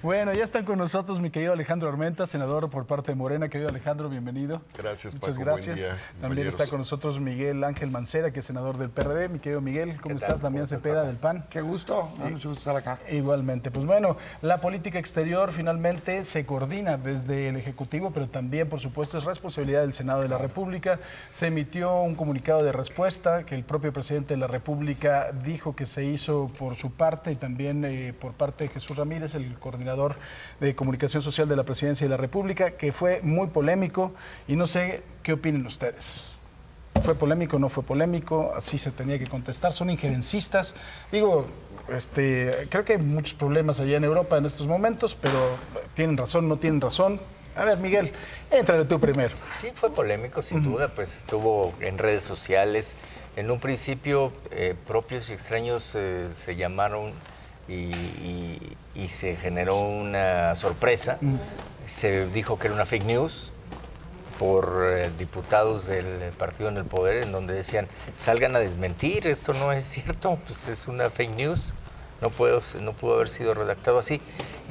Bueno, ya están con nosotros mi querido Alejandro Armenta, senador por parte de Morena. Querido Alejandro, bienvenido. Gracias, Muchas Paco. gracias. Buen día, También compañeros. está con nosotros Miguel Ángel Mancera, que es senador del PRD. Mi querido Miguel, ¿cómo estás? Damián Cepeda del PAN. Qué gusto, mucho gusto estar acá. Igualmente. Pues bueno, la política exterior finalmente se coordina desde el Ejecutivo, pero también, por supuesto, es responsabilidad del Senado de la República. Se emitió un comunicado de respuesta que el propio presidente de la República dijo que se hizo por su parte y también por parte de Jesús Ramírez, el coordinador de Comunicación Social de la Presidencia de la República, que fue muy polémico y no sé qué opinen ustedes. ¿Fue polémico o no fue polémico? Así se tenía que contestar. ¿Son injerencistas? Digo, creo que hay muchos problemas allá en Europa en estos momentos, pero ¿tienen razón, no tienen razón? A ver, Miguel, éntrale tú primero. Sí, fue polémico, sin duda, pues estuvo en redes sociales. En un principio, propios y extraños se llamaron y se generó una sorpresa. Se dijo que era una fake news por diputados del partido en el poder, en donde decían, salgan a desmentir, esto no es cierto, pues es una fake news, no pudo haber sido redactado así.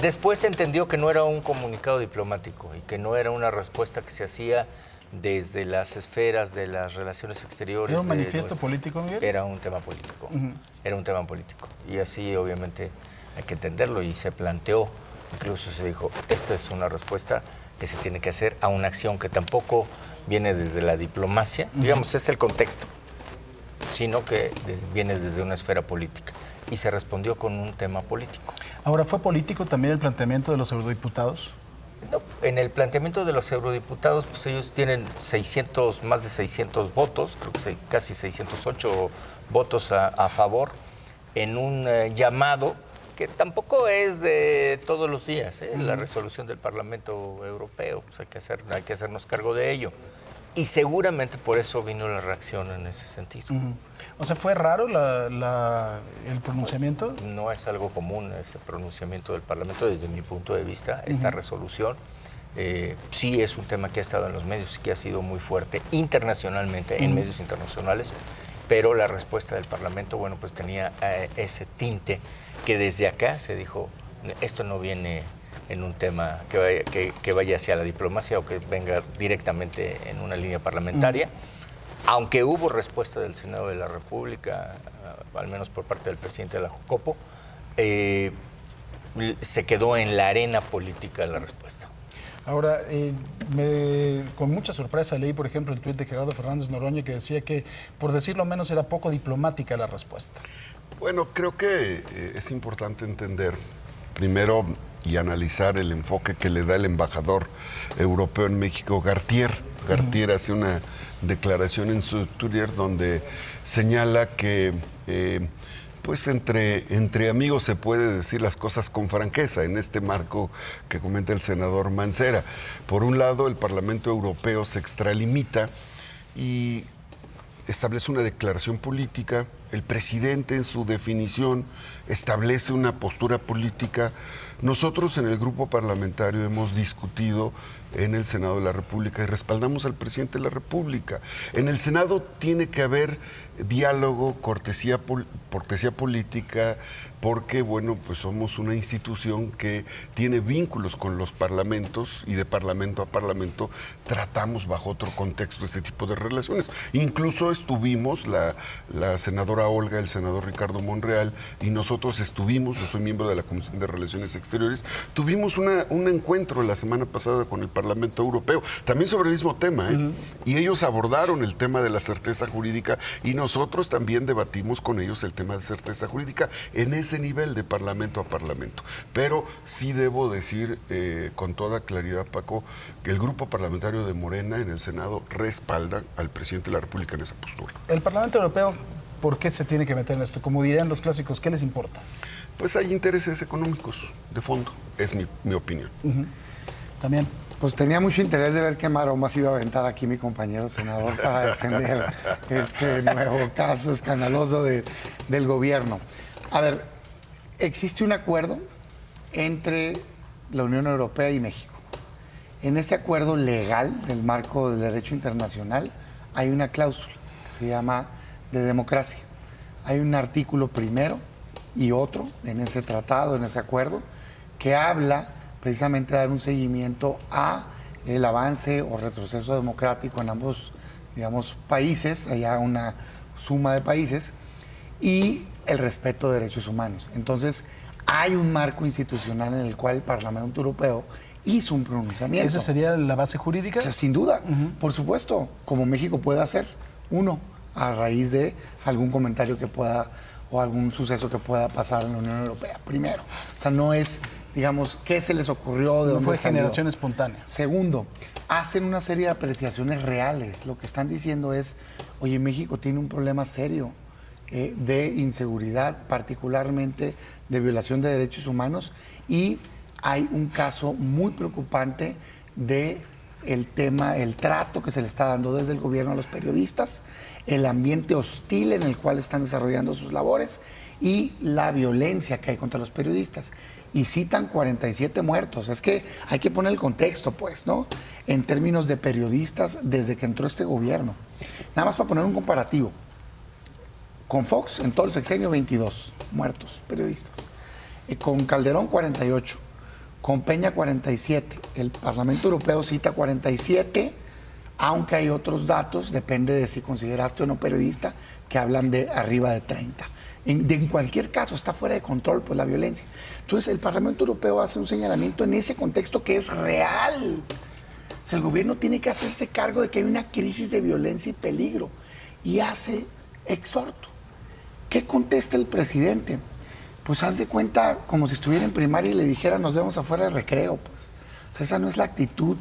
Después se entendió que no era un comunicado diplomático y que no era una respuesta que se hacía desde las esferas de las relaciones exteriores. ¿Era un manifiesto político, Miguel? Era un tema político, era un tema político. Y así obviamente hay que entenderlo y se planteó, incluso se dijo, esta es una respuesta que se tiene que hacer a una acción que tampoco viene desde la diplomacia, digamos, es el contexto, sino que viene desde una esfera política. Y se respondió con un tema político. Ahora, ¿fue político también el planteamiento de los eurodiputados? No, en el planteamiento de los eurodiputados, pues ellos tienen más de 600 votos, creo que casi 608 votos a favor, en un llamado que tampoco es de todos los días, la resolución del Parlamento Europeo, pues hay que hacernos cargo de ello. Y seguramente por eso vino la reacción en ese sentido. O sea, ¿fue raro el pronunciamiento? No es algo común ese pronunciamiento del Parlamento desde mi punto de vista, esta resolución. Sí es un tema que ha estado en los medios y que ha sido muy fuerte internacionalmente, en medios internacionales, pero la respuesta del Parlamento, bueno, pues tenía ese tinte que desde acá se dijo, esto no viene en un tema que vaya hacia la diplomacia o que venga directamente en una línea parlamentaria, aunque hubo respuesta del Senado de la República, al menos por parte del presidente de la Jucopo, se quedó en la arena política la respuesta. Ahora, con mucha sorpresa leí, por ejemplo, el tuit de Gerardo Fernández Noroña que decía que, por decirlo menos, era poco diplomática la respuesta. Bueno, creo que es importante entender, primero, y analizar el enfoque que le da el embajador europeo en México, Gartier. Gartier hace una declaración en su Twitter donde señala que pues entre amigos se puede decir las cosas con franqueza, en este marco que comenta el senador Mancera. Por un lado, el Parlamento Europeo se extralimita y establece una declaración política, el presidente en su definición establece una postura política. Nosotros en el grupo parlamentario hemos discutido en el Senado de la República y respaldamos al presidente de la República. En el Senado tiene que haber diálogo, cortesía política, porque, bueno, pues somos una institución que tiene vínculos con los parlamentos y de parlamento a parlamento tratamos bajo otro contexto este tipo de relaciones. Incluso estuvimos, la senadora Olga, el senador Ricardo Monreal y nosotros estuvimos, yo soy miembro de la Comisión de Relaciones Exteriores, tuvimos un encuentro la semana pasada con el Parlamento Europeo, también sobre el mismo tema, y ellos abordaron el tema de la certeza jurídica y nosotros también debatimos con ellos el tema de certeza jurídica en ese nivel de parlamento a parlamento. Pero sí debo decir con toda claridad, Paco, que el grupo parlamentario de Morena en el Senado respalda al presidente de la República en esa postura. El Parlamento Europeo, ¿por qué se tiene que meter en esto? Como dirían los clásicos, ¿qué les importa? Pues hay intereses económicos de fondo, es mi opinión. También. Pues tenía mucho interés de ver qué maromas iba a aventar aquí mi compañero senador para defender este nuevo caso escandaloso del gobierno. A ver, existe un acuerdo entre la Unión Europea y México. En ese acuerdo legal del marco del derecho internacional hay una cláusula que se llama de democracia. Hay un artículo primero y otro en ese tratado, en ese acuerdo, que habla precisamente de dar un seguimiento a el avance o retroceso democrático en ambos, digamos, países, allá una suma de países, y el respeto de derechos humanos. Entonces, hay un marco institucional en el cual el Parlamento Europeo hizo un pronunciamiento. ¿Esa sería la base jurídica? O sea, sin duda, por supuesto, como México puede hacer, uno, a raíz de algún comentario que pueda o algún suceso que pueda pasar en la Unión Europea, primero. O sea, no es, digamos, qué se les ocurrió, de No dónde fue salió. generación espontánea. Segundo, hacen una serie de apreciaciones reales. Lo que están diciendo es, oye, México tiene un problema serio de inseguridad, particularmente de violación de derechos humanos, y hay un caso muy preocupante de el tema, el trato que se le está dando desde el gobierno a los periodistas, el ambiente hostil en el cual están desarrollando sus labores y la violencia que hay contra los periodistas. Y citan 47 muertos. Es que hay que poner el contexto, pues, ¿no? En términos de periodistas desde que entró este gobierno. Nada más para poner un comparativo. Con Fox, en todo el sexenio, 22 muertos periodistas. Con Calderón, 48. Con Peña, 47. El Parlamento Europeo cita 47, aunque hay otros datos, depende de si consideraste o no periodista, que hablan de arriba de 30. En cualquier caso, está fuera de control pues, la violencia. Entonces, el Parlamento Europeo hace un señalamiento en ese contexto que es real. O sea, el gobierno tiene que hacerse cargo de que hay una crisis de violencia y peligro. Y hace exhorto. ¿Qué contesta el presidente? Pues haz de cuenta como si estuviera en primaria y le dijera nos vemos afuera del recreo, pues. O sea, esa no es la actitud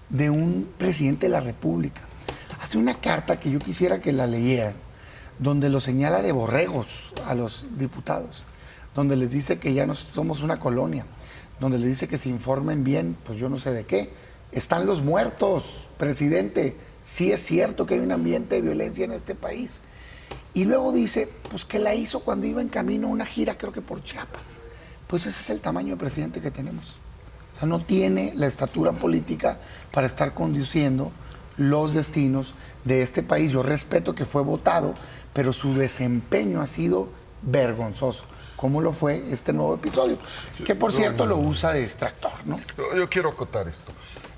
de un presidente de la República. Hace una carta que yo quisiera que la leyeran, donde lo señala de borregos a los diputados, donde les dice que ya no somos una colonia, donde les dice que se informen bien, pues yo no sé de qué. Están los muertos, presidente. Sí es cierto que hay un ambiente de violencia en este país. Y luego dice, pues que la hizo cuando iba en camino a una gira, creo que por Chiapas. Pues ese es el tamaño de presidente que tenemos. O sea, no tiene la estatura política para estar conduciendo los destinos de este país. Yo respeto que fue votado, pero su desempeño ha sido vergonzoso, como lo fue este nuevo episodio, que por cierto lo usa de distractor, ¿no? Yo quiero acotar esto.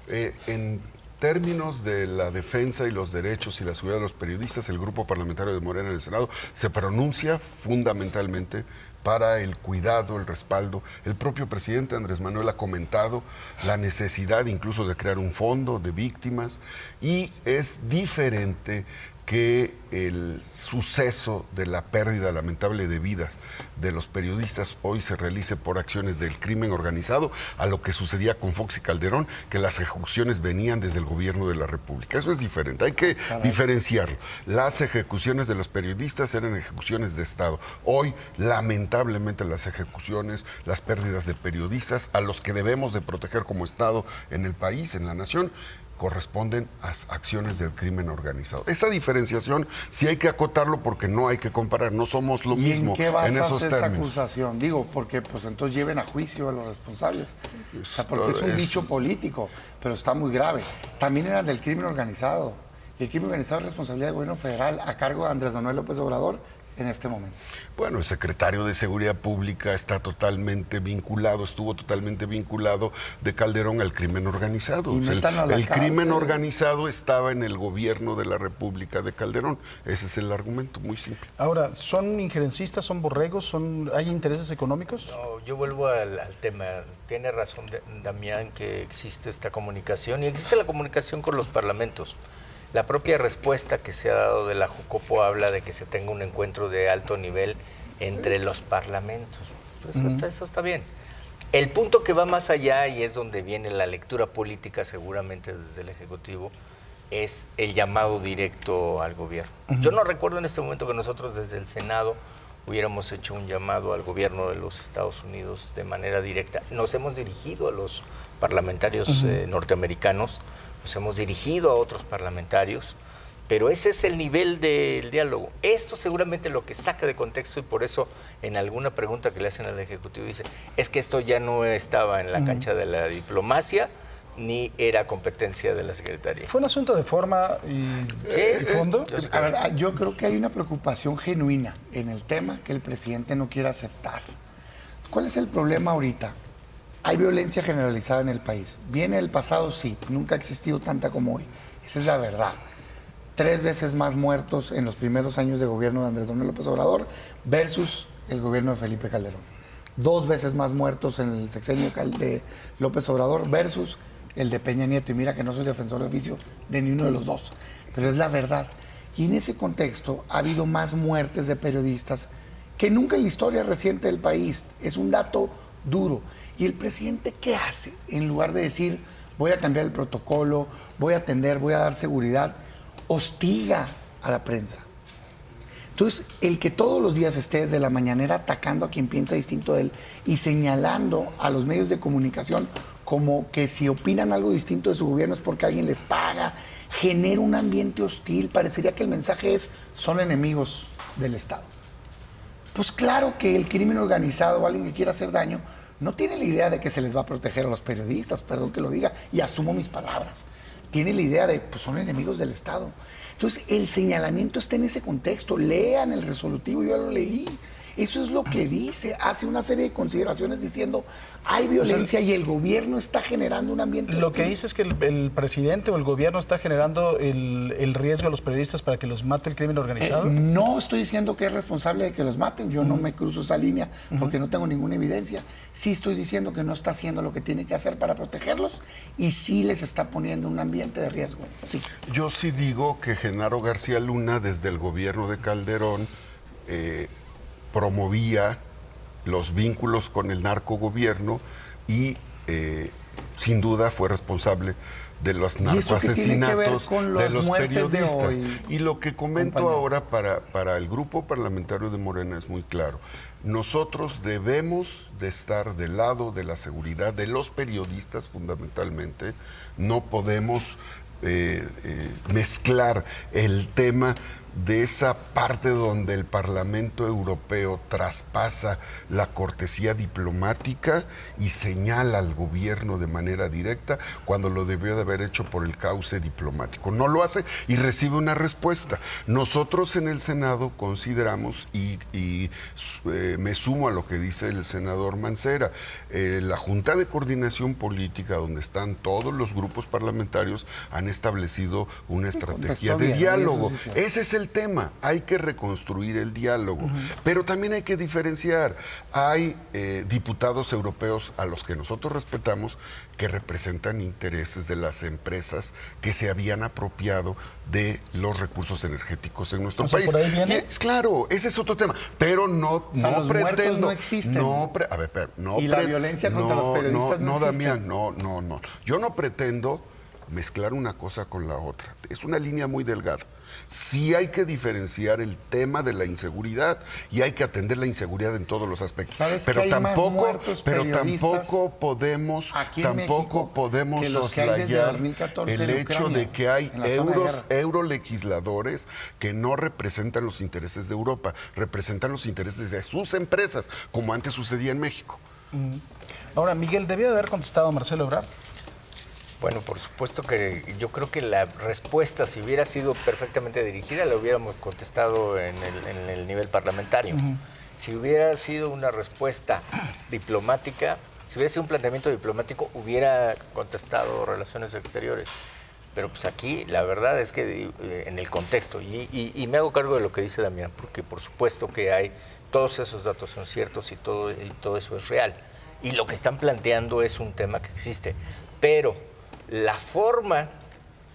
En términos de la defensa y los derechos y la seguridad de los periodistas, el grupo parlamentario de Morena en el Senado se pronuncia fundamentalmente para el cuidado, el respaldo. El propio presidente Andrés Manuel ha comentado la necesidad incluso de crear un fondo de víctimas, y es diferente que el suceso de la pérdida lamentable de vidas de los periodistas hoy se realice por acciones del crimen organizado a lo que sucedía con Fox y Calderón, que las ejecuciones venían desde el gobierno de la República. Eso es diferente, hay que diferenciarlo. Las ejecuciones de los periodistas eran ejecuciones de Estado. Hoy, lamentablemente, las ejecuciones, las pérdidas de periodistas a los que debemos de proteger como Estado en el país, en la nación, corresponden a acciones del crimen organizado. Esa diferenciación sí hay que acotarlo porque no hay que comparar, no somos lo mismo en qué basas en esos esa términos. acusación? Digo, porque pues entonces lleven a juicio a los responsables. O sea, porque es un dicho político, pero está muy grave. También eran del crimen organizado. Y el crimen organizado es responsabilidad del gobierno federal a cargo de Andrés Manuel López Obrador en este momento. Bueno, el secretario de Seguridad Pública está totalmente vinculado, estuvo totalmente vinculado de Calderón al crimen organizado. Y métanlo a la el cárcel. crimen organizado estaba en el gobierno de la República de Calderón. Ese es el argumento, muy simple. Ahora, ¿son injerencistas, son borregos, hay intereses económicos? No, yo vuelvo al tema. Tiene razón Damián que existe esta comunicación y existe la comunicación con los parlamentos. La propia respuesta que se ha dado de la Jucopo habla de que se tenga un encuentro de alto nivel entre los parlamentos. Pues eso está bien. El punto que va más allá, y es donde viene la lectura política seguramente desde el Ejecutivo, es el llamado directo al gobierno. Yo no recuerdo en este momento que nosotros desde el Senado hubiéramos hecho un llamado al gobierno de los Estados Unidos de manera directa. Nos hemos dirigido a los parlamentarios norteamericanos, nos hemos dirigido a otros parlamentarios, pero ese es el nivel del diálogo. Esto seguramente lo que saca de contexto, y por eso en alguna pregunta que le hacen al Ejecutivo dice, es que esto ya no estaba en la cancha de la diplomacia, ni era competencia de la Secretaría. ¿Fue un asunto de forma y fondo? A ver, yo creo que hay una preocupación genuina en el tema que el presidente no quiere aceptar. ¿Cuál es el problema ahorita? Hay violencia generalizada en el país. ¿Viene del pasado? Sí. Nunca ha existido tanta como hoy. Esa es la verdad. 3 veces más muertos en los primeros años de gobierno de Andrés Manuel López Obrador versus el gobierno de Felipe Calderón. 2 veces más muertos en el sexenio de López Obrador versus el de Peña Nieto. Y mira que no soy defensor de oficio de ni uno de los dos, pero es la verdad. Y en ese contexto ha habido más muertes de periodistas que nunca en la historia reciente del país. Es un dato duro. ¿Y el presidente qué hace? En lugar de decir, voy a cambiar el protocolo, voy a atender, voy a dar seguridad, hostiga a la prensa. Entonces, el que todos los días esté desde la mañanera atacando a quien piensa distinto de él y señalando a los medios de comunicación como que si opinan algo distinto de su gobierno es porque alguien les paga, genera un ambiente hostil. Parecería que el mensaje es, son enemigos del Estado. Pues claro que el crimen organizado o alguien que quiera hacer daño no tiene la idea de que se les va a proteger a los periodistas, perdón que lo diga, y asumo mis palabras. Tiene la idea de, pues son enemigos del Estado. Entonces, el señalamiento está en ese contexto. Lean el resolutivo, yo ya lo leí. Eso es lo que dice, hace una serie de consideraciones diciendo, hay violencia y el gobierno está generando un ambiente hostil. Lo que dice es que el presidente o el gobierno está generando el riesgo a los periodistas para que los mate el crimen organizado. No estoy diciendo que es responsable de que los maten, yo no me cruzo esa línea porque no tengo ninguna evidencia. Sí estoy diciendo que no está haciendo lo que tiene que hacer para protegerlos y sí les está poniendo un ambiente de riesgo. Sí. Yo sí digo que Genaro García Luna, desde el gobierno de Calderón, promovía los vínculos con el narcogobierno y sin duda fue responsable de los narcoasesinatos de los periodistas. Y lo que comento ahora para el grupo parlamentario de Morena es muy claro. Nosotros debemos de estar del lado de la seguridad de los periodistas fundamentalmente. No podemos mezclar el tema de esa parte donde el Parlamento Europeo traspasa la cortesía diplomática y señala al gobierno de manera directa cuando lo debió de haber hecho por el cauce diplomático. No lo hace y recibe una respuesta. Nosotros en el Senado consideramos, y me sumo a lo que dice el senador Mancera, la Junta de Coordinación Política, donde están todos los grupos parlamentarios, han establecido una estrategia de diálogo. Ese es el tema, hay que reconstruir el diálogo, pero también hay que diferenciar. Hay diputados europeos a los que nosotros respetamos que representan intereses de las empresas que se habían apropiado de los recursos energéticos en nuestro país. ¿Por ahí viene? Claro, ese es otro tema, pero no los pretendo. No existen. A ver, y la violencia contra los periodistas no existe. Damián, no. Yo no pretendo mezclar una cosa con la otra. Es una línea muy delgada. Sí hay que diferenciar el tema de la inseguridad y hay que atender la inseguridad en todos los aspectos. Pero tampoco podemos soslayar el hecho de que hay eurolegisladores que no representan los intereses de Europa, representan los intereses de sus empresas, como antes sucedía en México. Ahora, Miguel, ¿debió de haber contestado a Marcelo Ebrard? Bueno, por supuesto que yo creo que la respuesta, si hubiera sido perfectamente dirigida, la hubiéramos contestado en el nivel parlamentario. Si hubiera sido una respuesta diplomática, si hubiera sido un planteamiento diplomático, hubiera contestado Relaciones Exteriores. Pero pues aquí la verdad es que en el contexto, y me hago cargo de lo que dice Damián, porque por supuesto que hay, todos esos datos son ciertos y todo eso es real. Y lo que están planteando es un tema que existe. Pero la forma,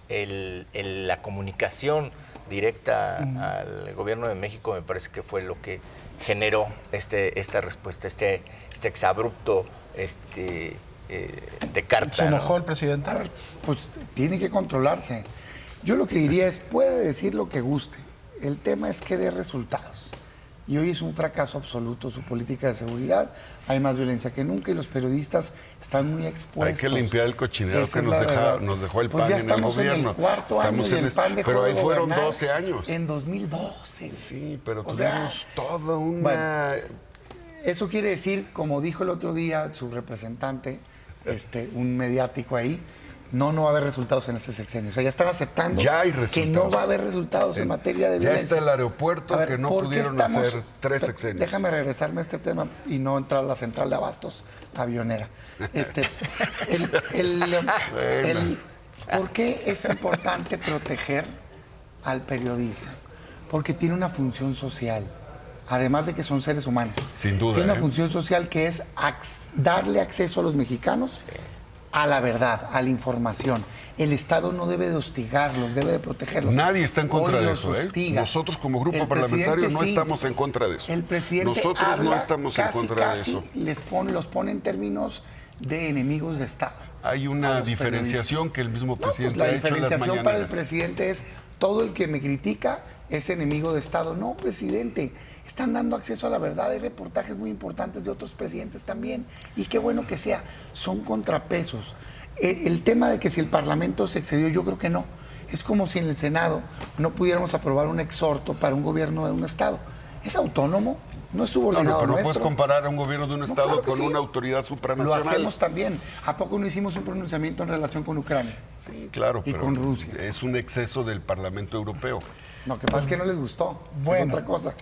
la comunicación directa al gobierno de México me parece que fue lo que generó esta respuesta, este exabrupto de carta. ¿Se enojó el presidente? A ver, pues tiene que controlarse. Yo lo que diría es, puede decir lo que guste. El tema es que dé resultados. Y hoy es un fracaso absoluto su política de seguridad. Hay más violencia que nunca y los periodistas están muy expuestos. Hay que limpiar el cochinero que nos dejó el pues PAN ya en el gobierno. Estamos en el cuarto año y el PAN dejó pero ahí de fueron gobernar 12 años. En 2012. Sí, pero tuvimos toda una... Bueno, eso quiere decir, como dijo el otro día su representante, un mediático ahí, no va a haber resultados en ese sexenio. O sea, ya están aceptando Ya hay que resultados. no va a haber resultados en materia de Ya violencia. está el aeropuerto A ver, que no ¿por qué pudieron hacer 3 sexenios. Déjame regresarme a este tema y no entrar a la central de abastos avionera. ¿Por qué es importante proteger al periodismo? Porque tiene una función social. Además de que son seres humanos. Sin duda. Tiene una función social que es darle acceso a los mexicanos a la verdad, a la información. El Estado no debe de hostigarlos, debe de protegerlos. Nadie está en contra Hoy de los eso. hostiga. Nosotros como grupo El parlamentario presidente no sí. estamos en contra de eso. El presidente Nosotros no habla, estamos en casi, contra de casi eso. los pone en términos de enemigos de Estado. Hay a una los diferenciación periodistas. que el mismo No, pues presidente la ha hecho en las diferenciación para el mañaneras. presidente es todo el que me critica es enemigo de Estado. No, presidente, están dando acceso a la verdad. Hay reportajes muy importantes de otros presidentes también. Y qué bueno que sea. Son contrapesos. El tema de que si el Parlamento se excedió, yo creo que no. Es como si en el Senado no pudiéramos aprobar un exhorto para un gobierno de un Estado. Es autónomo, no es subordinado Pero no nuestro. puedes comparar a un gobierno de un Estado claro que con sí. una autoridad Lo supranacional. hacemos también. ¿A poco no hicimos un pronunciamiento en relación con Ucrania? Sí, claro, Y pero con Rusia. es un exceso del Parlamento Europeo. No, que pasa es que no les gustó. Bueno. Es otra cosa.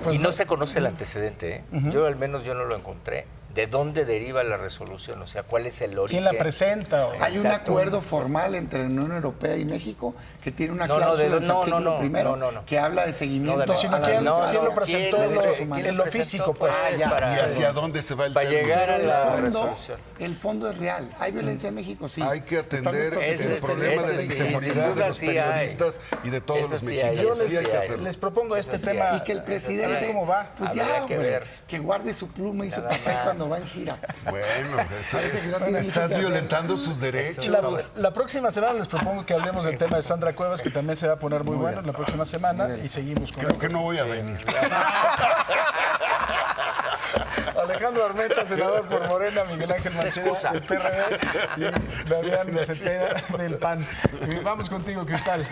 Pues y no se conoce el antecedente, ¿eh? Yo al menos no lo encontré. ¿De dónde deriva la resolución? O sea, ¿cuál es el origen? ¿Quién la presenta? Hay un Exacto. acuerdo formal entre la Unión Europea y México que tiene una No, no, cláusula en su no, artículo no, primero no. que habla de seguimiento No, de- Sino a la quién, democracia. quién lo presentó y derechos en humanos. lo físico, pues. ¿Y hacia dónde se va el Para término? llegar a Pero la el fondo, resolución. el fondo es real. ¿Hay violencia en México? Sí. Hay que Están atender desprotegidos. el problema de la ese sí, inseguridad sin de duda los sí hay. periodistas y de todos Ese los sí hay, mexicanos. ese Sí hay sí que hay. hacerlo. Les propongo este Eso sí tema. hay. Y que el ¿Sabe presidente, cómo va? pues Habrá ya, que hombre, ver. que guarde su pluma y su Nada papel más. cuando va en gira. Bueno, Parece que no tiene mucho que estás hacer. violentando sus derechos. La próxima semana les propongo que hablemos del tema de Sandra Cuevas, que también se va a poner muy bueno la próxima semana, y seguimos con Creo esto. que no voy a venir. Alejandro Armenta, senador por Morena, Miguel Ángel Mancera excusa. del PRD y Damián Cepeda del PAN. Vamos contigo, Cristal.